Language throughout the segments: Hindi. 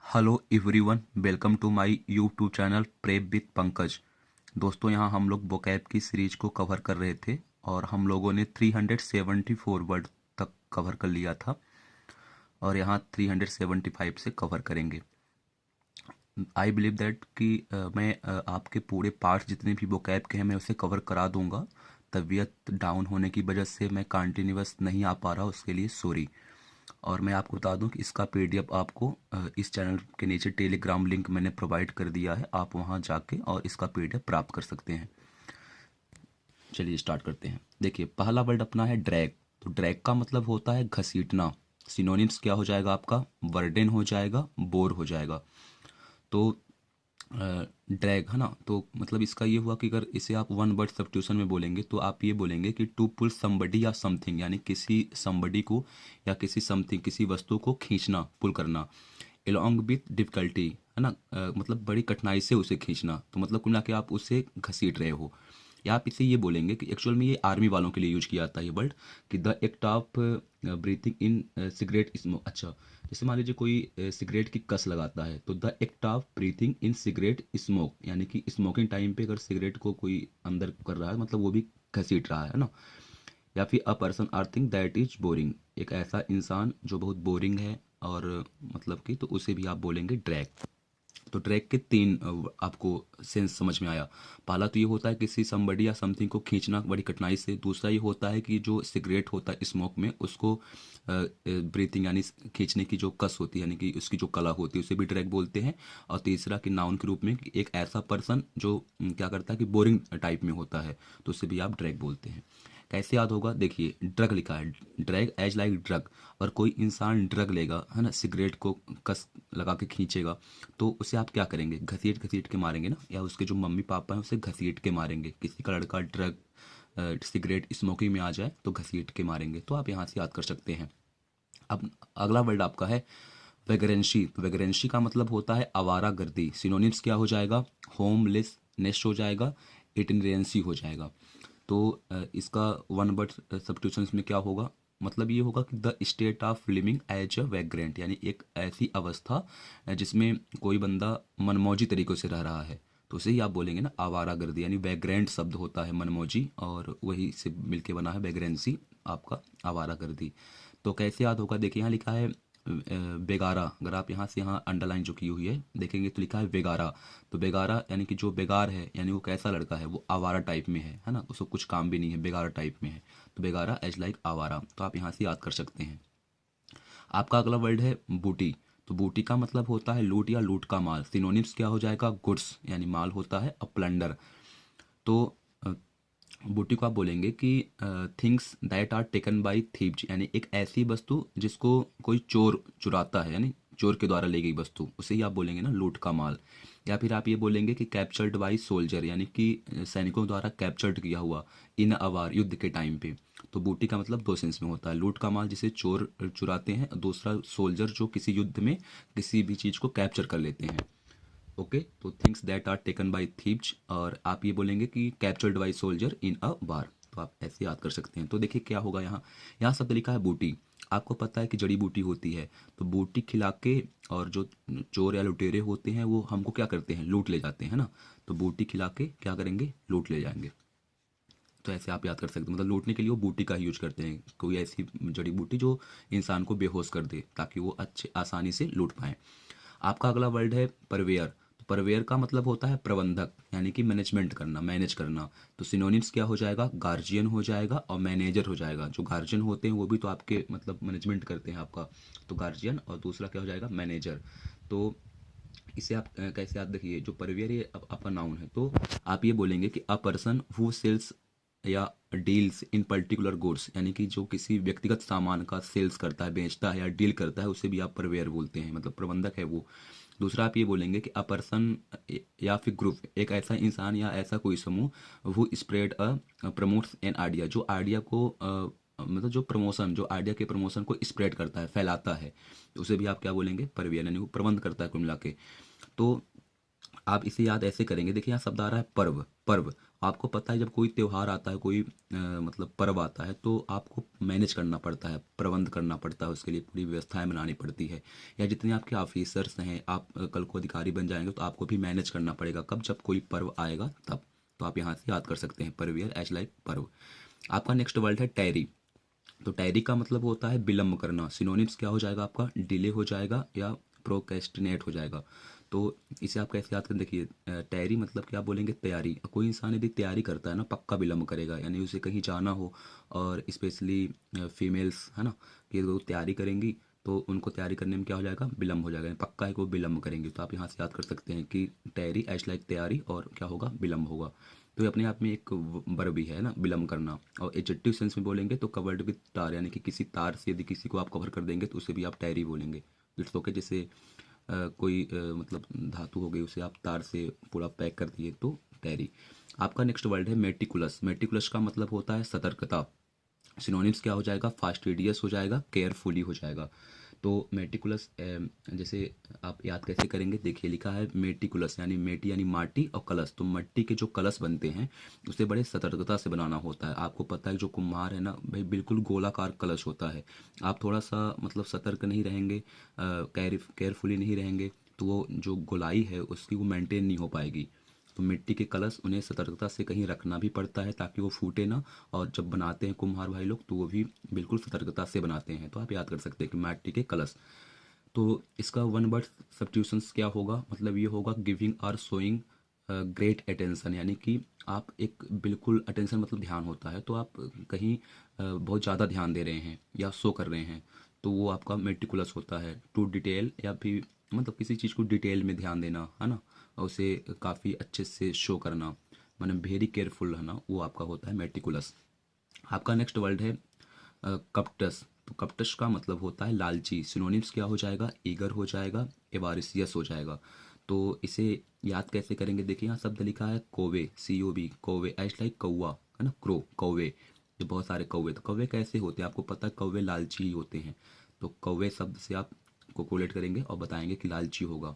Hello everyone, welcome to my YouTube channel prep with Pankaj. दोस्तों, यहाँ हम लोग वोकैब की सीरीज को कवर कर रहे थे और हम लोगों ने 374 वर्ड तक कवर कर लिया था और यहाँ 375 से कवर करेंगे। आई बिलीव दैट कि मैं आपके पूरे पार्ट्स जितने भी वोकैब के हैं मैं उसे कवर करा दूंगा। तबीयत डाउन होने की वजह से मैं कंटिन्यूअस नहीं आ पा रहा, उसके लिए सॉरी। और मैं आपको बता दूं कि इसका पीडीएफ आपको इस चैनल के नीचे टेलीग्राम लिंक मैंने प्रोवाइड कर दिया है, आप वहां जाके और इसका पीडीएफ प्राप्त कर सकते हैं। चलिए स्टार्ट करते हैं। देखिए, पहला वर्ड अपना है ड्रैग। तो ड्रैग का मतलब होता है घसीटना। सिनोनिम्स क्या हो जाएगा आपका? वर्डन हो जाएगा, बोर हो जाएगा। तो ड्रैग है ना, तो मतलब इसका ये हुआ कि अगर इसे आप वन वर्ड सब्स्टिट्यूशन में बोलेंगे तो आप ये बोलेंगे कि टू पुल समबडी या समथिंग, यानी किसी समबडी को या किसी समथिंग, किसी वस्तु को खींचना, पुल करना। एलोंग विथ डिफिकल्टी, है ना, मतलब बड़ी कठिनाई से उसे खींचना। तो मतलब कुल मिला के आप उसे घसीट रहे हो। या आप इसे ये बोलेंगे कि एक्चुअल में ये आर्मी वालों के लिए यूज किया जाता है ये वर्ड, कि the act of breathing in cigarette smoke. अच्छा, जैसे मान लीजिए कोई सिगरेट की कस लगाता है, तो the act of breathing in cigarette smoke, यानी कि स्मोकिंग टाइम पे अगर सिगरेट को कोई अंदर कर रहा है मतलब वो भी घसीट रहा है ना। या फिर a person or thing that is boring, एक ऐसा इंसान जो बहुत बोरिंग है और मतलब कि, तो उसे भी आप बोलेंगे ड्रैग। तो ड्रैग के तीन आपको सेंस समझ में आया। पहला तो ये होता है किसी समबडी या समथिंग को खींचना बड़ी कठिनाई से। दूसरा ये होता है कि जो सिगरेट होता है स्मोक में, उसको ब्रीथिंग यानी खींचने की जो कस होती है, यानी कि उसकी जो कला होती है, उसे भी ड्रैग बोलते हैं। और तीसरा कि नाउन के रूप में कि एक ऐसा पर्सन जो क्या करता है कि बोरिंग टाइप में होता है, तो उसे भी आप ड्रैग बोलते हैं। कैसे याद होगा? देखिए, ड्रग लिखा है, ड्रैग एज लाइक ड्रग। और कोई इंसान ड्रग लेगा, है ना, सिगरेट को कस लगा के खींचेगा, तो उसे आप क्या करेंगे? घसीट घसीट के मारेंगे ना, या उसके जो मम्मी पापा हैं उसे घसीट के मारेंगे। किसी का लड़का ड्रग सिगरेट स्मोकिंग में आ जाए तो घसीट के मारेंगे। तो आप यहाँ से याद कर सकते हैं। अब अगला वर्ड आपका है वेगरेंसी। तो वेगरेंसी का मतलब होता है आवारा गर्दी। सिनोनिम्स क्या हो जाएगा? होमलेसनेस हो जाएगा, इटिनरेंसी हो जाएगा। तो इसका वन वर्ड सब्स्टिट्यूशन में क्या होगा? मतलब ये होगा कि the state of living as a vagrant, यानी एक ऐसी अवस्था जिसमें कोई बंदा मनमौजी तरीकों से रह रहा है। तो उसे ही आप बोलेंगे ना आवारागर्दी, यानी वैग्रेंट शब्द होता है मनमौजी, और वही से मिलके बना है वैग्रेंसी, आपका आवारागर्दी। तो कैसे याद होगा? देखिए, यहाँ लिखा है बेगारा। अगर आप यहाँ से यहाँ अंडरलाइन जो की हुई है देखेंगे तो लिखा है बेगारा। तो बेगारा यानी कि जो बेगार है, यानी वो कैसा लड़का है? वो आवारा टाइप में है ना, उसको कुछ काम भी नहीं है, बेगारा टाइप में है। तो बेगारा एज लाइक आवारा, तो आप यहाँ से याद कर सकते हैं। आपका अगला वर्ड है बूटी। तो बूटी का मतलब होता है लूट या लूट का माल। सिनोनिम्स क्या हो जाएगा? गुड्स, यानी माल होता है, और प्लंडर। तो अ, बूटी को आप बोलेंगे कि things that are taken by thieves, यानी एक ऐसी वस्तु जिसको कोई चोर चुराता है, यानी चोर के द्वारा ली गई वस्तु, उसे ही आप बोलेंगे ना लूट का माल। या फिर आप ये बोलेंगे कि कैप्चर्ड बाई सोल्जर, यानी कि सैनिकों द्वारा कैप्चर्ड किया हुआ इन अवार, युद्ध के टाइम पे। तो बूटी का मतलब दो सेंस में होता है, लूट का माल जिसे चोर चुराते हैं, दूसरा सोल्जर जो किसी युद्ध में किसी भी चीज़ को कैप्चर कर लेते हैं। ओके, तो things that are taken by thieves, और आप ये बोलेंगे कि captured by soldier in a bar. तो आप ऐसे याद कर सकते हैं। तो देखिए क्या होगा, यहाँ यहाँ शब्द लिखा है बूटी। आपको पता है कि जड़ी बूटी होती है, तो बूटी खिला के, और जो चोर या लुटेरे होते हैं वो हमको क्या करते हैं? लूट ले जाते हैं ना। तो बूटी खिला के क्या करेंगे? लूट ले जाएंगे। तो ऐसे आप याद कर सकते हैं, मतलब लूटने के लिए वो बूटी का यूज करते हैं, कोई ऐसी जड़ी बूटी जो इंसान को बेहोश कर दे ताकि वो अच्छे आसानी से लूट पाए। आपका अगला वर्ड है परवेयर। तो परवेयर का मतलब होता है प्रबंधक, यानी कि मैनेजमेंट करना, मैनेज करना। तो सिनोनिम्स क्या हो जाएगा? गार्जियन हो जाएगा और मैनेजर हो जाएगा। जो गार्जियन होते हैं वो भी तो आपके मतलब मैनेजमेंट करते हैं आपका, तो गार्जियन, और दूसरा क्या हो जाएगा? मैनेजर। तो इसे आप कैसे याद? देखिए, जो परवेयर ये आपका नाउन है, तो आप ये बोलेंगे कि अ पर्सन हु सेल्स या डील्स इन पर्टिकुलर गुड्स, यानी कि जो किसी व्यक्तिगत सामान का सेल्स करता है, बेचता है या डील करता है, उसे भी आप परवेयर बोलते हैं, मतलब प्रबंधक है वो। दूसरा आप ये बोलेंगे कि अ पर्सन या फिर ग्रुप, एक ऐसा इंसान या ऐसा कोई समूह, वो spread a promotes an idea, जो आइडिया को मतलब जो प्रमोशन, जो आइडिया के प्रमोशन को स्प्रेड करता है, फैलाता है, उसे भी आप क्या बोलेंगे? परवेयर, यानी वो प्रबंध करता है कुल मिला के। तो आप इसे याद ऐसे करेंगे, देखिए यहाँ शब्द आ रहा है पर्व। पर्व, आपको पता है जब कोई त्यौहार आता है, कोई मतलब पर्व आता है, तो आपको मैनेज करना पड़ता है, प्रबंध करना पड़ता है, उसके लिए पूरी व्यवस्थाएं बनानी पड़ती है। या जितने आपके ऑफिसर्स हैं, आप कल को अधिकारी बन जाएंगे तो आपको भी मैनेज करना पड़ेगा, कब, जब कोई पर्व आएगा तब। तो आप यहाँ से याद कर सकते हैं परवियर एज लाइक पर्व। आपका नेक्स्ट वर्ड है टैरी। तो टैरी का मतलब होता है विलम्ब करना। सिनोनिम्स क्या हो जाएगा आपका, डिले हो जाएगा या प्रोक्रेस्टिनेट हो जाएगा। तो इसे आप कैसे याद करें, देखिए टैरी मतलब क्या बोलेंगे, तैयारी। कोई इंसान यदि तैयारी करता है ना, पक्का विलम्ब करेगा, यानी उसे कहीं जाना हो, और स्पेशली फीमेल्स है ना, कि वो तैयारी करेंगी तो उनको तैयारी करने में क्या हो जाएगा, विलम्ब हो जाएगा, यानी पक्का है कि वो विलम्ब करेंगे। तो आप यहाँ से याद कर सकते हैं कि टैरी एज लाइक तैयारी, और क्या होगा, विलम्ब होगा। तो ये अपने आप में एक वर्ब भी है ना, विलम्ब करना। और एडजेक्टिव सेंस में बोलेंगे तो कवर्ड विद तार, यानी कि किसी तार से यदि किसी को आप कवर कर देंगे तो उसे भी आप टैरी बोलेंगे। इट्स ओके, जैसे कोई मतलब धातु हो गई, उसे आप तार से पूरा पैक कर दिए तो टैरी। आपका नेक्स्ट वर्ड है मेटिकुलस। मेटिकुलस का मतलब होता है सतर्कता। सिनोनिम्स क्या हो जाएगा, फास्टिडियस हो जाएगा, केयरफुली हो जाएगा। तो मेटिकुलस जैसे आप याद कैसे करेंगे, देखिए लिखा है मेटिकुलस, यानी मेटी यानी माटी, और कलश, तो मिट्टी के जो कलश बनते हैं उसे बड़े सतर्कता से बनाना होता है। आपको पता है जो कुम्हार है ना भाई, बिल्कुल गोलाकार कलश होता है। आप थोड़ा सा मतलब सतर्क नहीं रहेंगे, केयरफुली नहीं रहेंगे, तो वो जो गोलाई है उसकी वो मेंटेन नहीं हो पाएगी। तो मिट्टी के कलश उन्हें सतर्कता से कहीं रखना भी पड़ता है ताकि वो फूटे ना। और जब बनाते हैं कुम्हार भाई लोग तो वो भी बिल्कुल सतर्कता से बनाते हैं। तो आप याद कर सकते हैं कि मिट्टी के कलश। तो इसका वन वर्ड सब्स्टिट्यूशंस क्या होगा, मतलब ये होगा गिविंग और शोइंग ग्रेट अटेंशन, यानी कि आप एक बिल्कुल अटेंशन मतलब ध्यान होता है, तो आप कहीं बहुत ज़्यादा ध्यान दे रहे हैं या शो कर रहे हैं, तो वो आपका मेटिकुलस होता है। टू डिटेल, या फिर मतलब किसी चीज़ को डिटेल में ध्यान देना है ना, और उसे काफ़ी अच्छे से शो करना, मतलब वेरी केयरफुल रहना, वो आपका होता है मेटिकुलस। आपका नेक्स्ट वर्ड है कप्टस। तो कप्टस का मतलब होता है लालची। सिनोनिम्स क्या हो जाएगा, ईगर हो जाएगा, एवारिसियस हो जाएगा। तो इसे याद कैसे करेंगे, देखिए यहाँ शब्द लिखा है कोवे, COV, कोवे एज लाइक कौवा, है ना, क्रो, कौवे। ये बहुत सारे कौवे, तो कौवे कैसे होते हैं, आपको पता है कौवे लालची ही होते हैं। तो कौवे शब्द से आप कोकोलेट करेंगे और बताएंगे कि लालची होगा।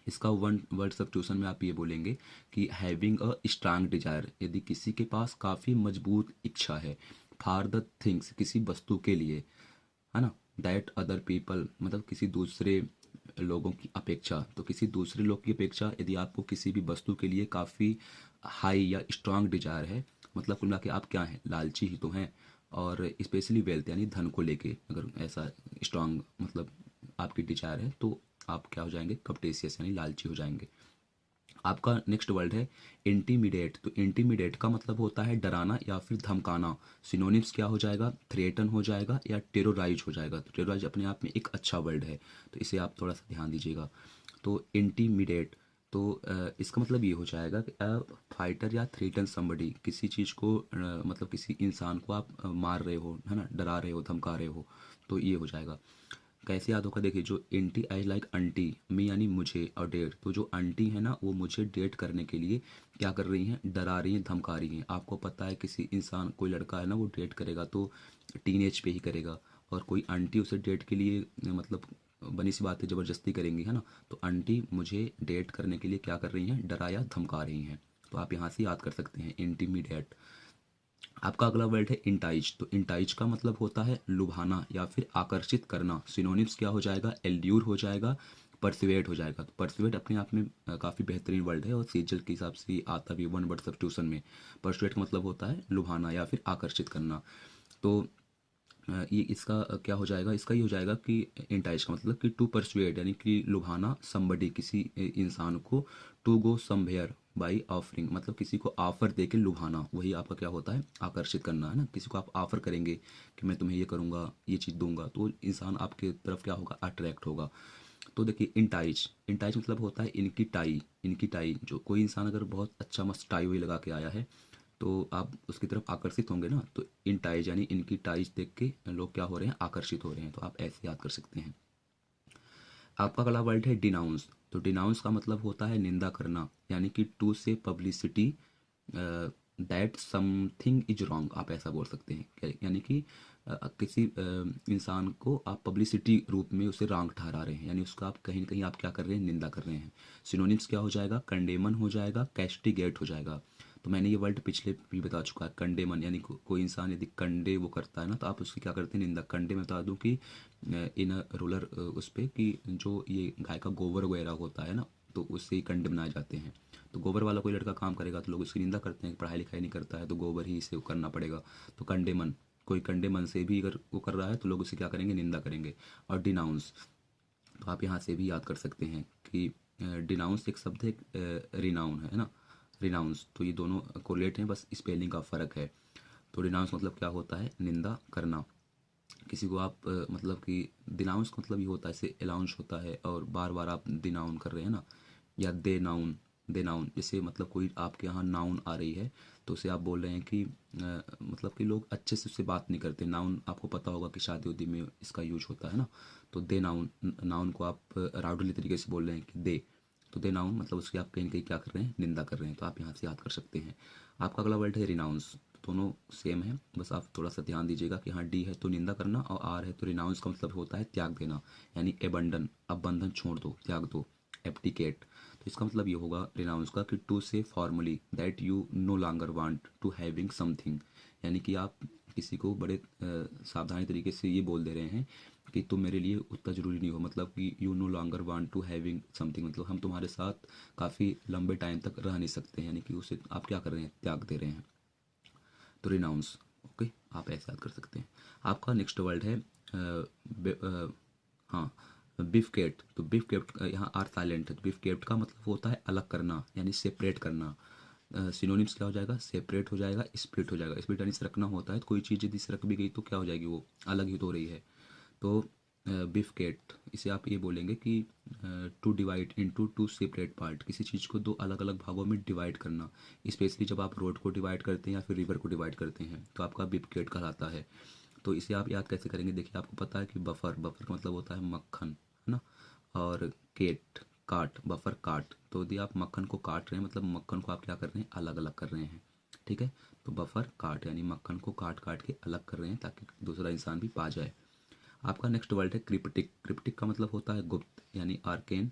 इसका वन वर्ड सब्स्टिट्यूशन में आप ये बोलेंगे कि हैविंग अ स्ट्रांग डिजायर, यदि किसी के पास काफ़ी मजबूत इच्छा है, फॉर द थिंग्स, किसी वस्तु के लिए, है ना, दैट अदर पीपल, मतलब किसी दूसरे लोगों की अपेक्षा। तो किसी दूसरे लोग की अपेक्षा यदि आपको किसी भी वस्तु के लिए काफ़ी हाई या स्ट्रांग डिजायर है, मतलब कुल मिला के आप क्या हैं, लालची ही तो हैं। और स्पेशली वेल्थ यानी धन को लेके अगर ऐसा स्ट्रांग मतलब आपकी डिजायर है, तो आप क्या हो जाएंगे, कपटेसियस यानी लालची हो जाएंगे। आपका नेक्स्ट वर्ड है इंटीमिडेट। तो इंटीमिडेट का मतलब होता है डराना या फिर धमकाना। सिनोनिम्स क्या हो जाएगा, थ्रेटन हो जाएगा या टेरोराइज हो जाएगा। तो टेरोराइज अपने आप में एक अच्छा वर्ड है, तो इसे आप थोड़ा सा ध्यान दीजिएगा। तो इंटीमिडेट, तो इसका मतलब ये हो जाएगा कि फाइटर या थ्रेटन समबडी, किसी चीज़ को मतलब किसी इंसान को आप मार रहे हो, है ना, डरा रहे हो, धमका रहे हो, तो ये हो जाएगा। कैसे याद होगा, देखिए जो एंटी आई लाइक आंटी, मी यानी मुझे, और डेट, तो जो आंटी है ना वो मुझे डेट करने के लिए क्या कर रही हैं, डरा रही हैं, धमका रही हैं। आपको पता है किसी इंसान, कोई लड़का है ना वो डेट करेगा तो टीनेज पे ही करेगा, और कोई आंटी उसे डेट के लिए मतलब बनी सी बात है ज़बरदस्ती करेंगी, है ना। तो आंटी मुझे डेट करने के लिए क्या कर रही हैं, डरा या धमका रही हैं। तो आप यहाँ से याद कर सकते हैं इंटीमीडिएट। आपका अगला वर्ड है इंटाइज। तो इंटाइज का मतलब होता है लुभाना या फिर आकर्षित करना। सिनोनिम्स क्या हो जाएगा, एल्ड्यूर हो जाएगा, परसुएट हो जाएगा। तो परसुएट अपने आप में काफ़ी बेहतरीन वर्ड है, और सीजल के हिसाब से आता भी वन वर्ड सब्स्टिट्यूशन में। परसुएट का मतलब होता है लुभाना या फिर आकर्षित करना। तो ये इसका क्या हो जाएगा, इसका ये हो जाएगा कि इंटाइज का मतलब कि टू परसुएड, यानी कि लुभाना समबडी, किसी इंसान को, to go somewhere by offering, मतलब किसी को ऑफर दे के लुभाना, वही आपका क्या होता है, आकर्षित करना, है ना। किसी को आप ऑफर करेंगे कि मैं तुम्हें ये करूँगा, ये चीज़ दूंगा, तो इंसान आपके तरफ क्या होगा, अट्रैक्ट होगा। तो देखिए इंटाइज, इंटाइज मतलब होता है इनकी टाई। इनकी टाई, जो कोई इंसान अगर बहुत अच्छा मस्त टाई हुई लगा के आया है तो आप उसकी तरफ आकर्षित होंगे ना। तो इन टाइज यानी इनकी टाइज देख के लोग क्या हो रहे हैं, आकर्षित हो रहे हैं। तो आप ऐसे याद कर सकते हैं। आपका अगला वर्ड है डिनाउंस। तो डिनाउंस का मतलब होता है निंदा करना, यानी कि टू से publicity that something is wrong, आप ऐसा बोल सकते हैं यानी कि किसी इंसान को आप पब्लिसिटी रूप में उसे रांग ठहरा रहे हैं, यानी उसका आप कहीं ना कहीं आप क्या कर रहे हैं, निंदा कर रहे हैं। सिनोनिम्स क्या हो जाएगा, कंडेमन हो जाएगा, कैस्टिगेट हो जाएगा। तो मैंने ये वर्ड पिछले भी बता चुका है, कंडेमन यानी कोई इंसान यदि कंडे वो करता है ना, तो आप उसकी क्या करते हैं, निंदा। कंडे में बता दूं कि इन रूरल उस पर कि जो ये गाय का गोबर वगैरह होता है ना, तो उससे ही कंडे बनाए जाते हैं। तो गोबर वाला कोई लड़का काम करेगा तो लोग उसकी निंदा करते हैं, पढ़ाई लिखाई नहीं करता है तो गोबर ही इसे करना पड़ेगा। तो कंडेमन, कोई कंडे मन से भी अगर वो कर रहा है तो लोग उसे क्या करेंगे, निंदा करेंगे। और डिनाउंस, तो आप यहाँ से भी याद कर सकते हैं कि डिनाउंस एक शब्द है, रिनाउन है ना, रिनाउंस। तो ये दोनों कोरिलेट हैं, बस स्पेलिंग का फ़र्क है। तो डिनाउंस मतलब क्या होता है, निंदा करना। किसी को आप मतलब कि डिनाउंस मतलब ये होता है, जैसे अलाउंस होता है और बार बार आप डिनाउन कर रहे हैं ना, या दे नाउन, दे नाउन, जैसे मतलब कोई आपके यहाँ नाउन आ रही है तो उसे आप बोल रहे हैं कि मतलब कि लोग अच्छे से उससे बात नहीं करते। नाउन आपको पता होगा कि शादी उदी में इसका यूज होता है ना, तो दे नाउन, नाउन को आप राउडली तरीके से बोल रहे हैं कि दे, तो दे नाउन मतलब उसकी आप कहीं ना कहीं क्या कर रहे हैं, निंदा कर रहे हैं। तो आप यहाँ से याद कर सकते हैं। आपका अगला वर्ड है रिनाउंस। दोनों सेम है, बस आप थोड़ा सा ध्यान दीजिएगा कि हाँ, डी है तो निंदा करना और आर है तो रिनाउंस का मतलब होता है त्याग देना, यानी एबंडन, अब बंधन छोड़ दो, त्याग दो, एप्टिकेट। तो इसका मतलब ये होगा रिनाउंस का कि to say formally that you no longer want to having something, यानी कि आप किसी को बड़े सावधानी तरीके से ये बोल दे रहे हैं कि तुम मेरे लिए उतना ज़रूरी नहीं हो, मतलब कि you no longer want to having something, मतलब हम तुम्हारे साथ काफ़ी लंबे टाइम तक रह नहीं सकते, यानी कि उसे आप क्या कर रहे हैं, त्याग दे रहे हैं। तो रिनाउंस, ओके, आप ऐसे याद कर सकते हैं। आपका नेक्स्ट वर्ड है हाँ, बिफ केट। तो बिफ केट यहाँ आर साइलेंट है, तो बिफ केट का मतलब होता है अलग करना, यानी सेपरेट करना। सिनोनिम्स क्या हो जाएगा, सेपरेट हो जाएगा, स्प्लिट हो जाएगा। स्प्लिट यानी सरकना होता है, तो कोई चीज़ यदि सरक भी गई तो क्या हो जाएगी, वो अलग ही तो हो रही है। तो बिफ केट, इसे आप ये बोलेंगे कि to divide into two separate part, किसी चीज़ को दो अलग अलग भागों में डिवाइड करना। स्पेशली जब आप रोड को डिवाइड करते हैं या फिर रिवर को डिवाइड करते हैं तो आपका बिफ केट कहलाता है। तो इसे आप याद कैसे करेंगे, देखिए आपको पता है कि बफर, बफर का मतलब होता है मक्खन, है ना। और केट, काट, बफर काट, तो यदि आप मक्खन को काट रहे हैं मतलब मक्खन को आप क्या कर रहे हैं, अलग अलग कर रहे हैं, ठीक है। तो बफर काट यानी मक्खन को काट काट के अलग कर रहे हैं ताकि दूसरा इंसान भी पा जाए। आपका नेक्स्ट वर्ड है क्रिप्टिक। क्रिप्टिक का मतलब होता है गुप्त, यानी आर्केन,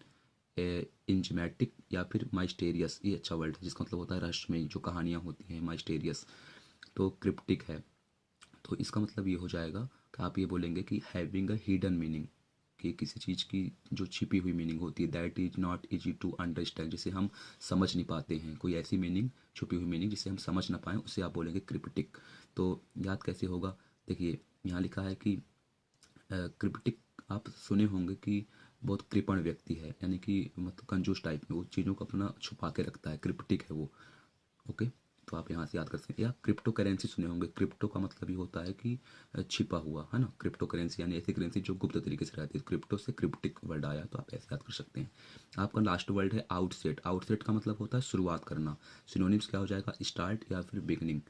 इंजमेटिक या फिर माइस्टेरियस। ये अच्छा वर्ड है जिसका मतलब होता है रहस्यमयी, जो कहानियाँ होती हैं, माइस्टेरियस। तो क्रिप्टिक है, तो इसका मतलब ये हो जाएगा कि आप ये बोलेंगे कि हैविंग अ हिडन मीनिंग, कि किसी चीज़ की जो छिपी हुई मीनिंग होती है, that is not easy to understand, जिसे हम समझ नहीं पाते हैं। कोई ऐसी मीनिंग, छुपी हुई मीनिंग जिसे हम समझ ना पाएँ, उसे आप बोलेंगे क्रिप्टिक। तो याद कैसे होगा, देखिए यहाँ लिखा है कि क्रिप्टिक आप सुने होंगे कि बहुत कृपण व्यक्ति है, यानी कि मतलब कंजूस टाइप में, वो चीज़ों को अपना छुपा के रखता है, क्रिप्टिक है वो, ओके। तो आप यहाँ से याद कर सकते हैं। या क्रिप्टो करेंसी सुने होंगे, क्रिप्टो का मतलब ये होता है कि छिपा हुआ, है ना। क्रिप्टो करेंसी यानी ऐसी करेंसी जो गुप्त तरीके से रहती है, क्रिप्टो से क्रिप्टिक वर्ड आया, तो आप ऐसे याद कर सकते हैं। आपका लास्ट वर्ड है आउटसेट। आउटसेट का मतलब होता है शुरुआत करना। सिनोनिम्स क्या हो जाएगा, स्टार्ट या फिर बिगनिंग,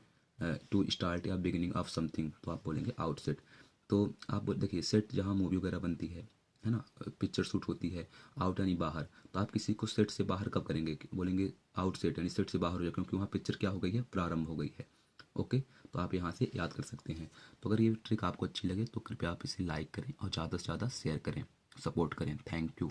टू स्टार्ट या बिगिनिंग ऑफ समथिंग, तो आप बोलेंगे आउटसेट। तो आप देखिए, सेट जहाँ मूवी वगैरह बनती है ना, पिक्चर शूट होती है, आउट यानी बाहर। तो आप किसी को सेट से बाहर कब करेंगे, बोलेंगे आउट सेट, यानी सेट से बाहर हो जाए, क्योंकि वहाँ पिक्चर क्या हो गई है, प्रारंभ हो गई है, ओके। तो आप यहाँ से याद कर सकते हैं। तो अगर ये ट्रिक आपको अच्छी लगे तो कृपया आप इसे लाइक करें और ज़्यादा से ज़्यादा शेयर करें, सपोर्ट करें। Thank you.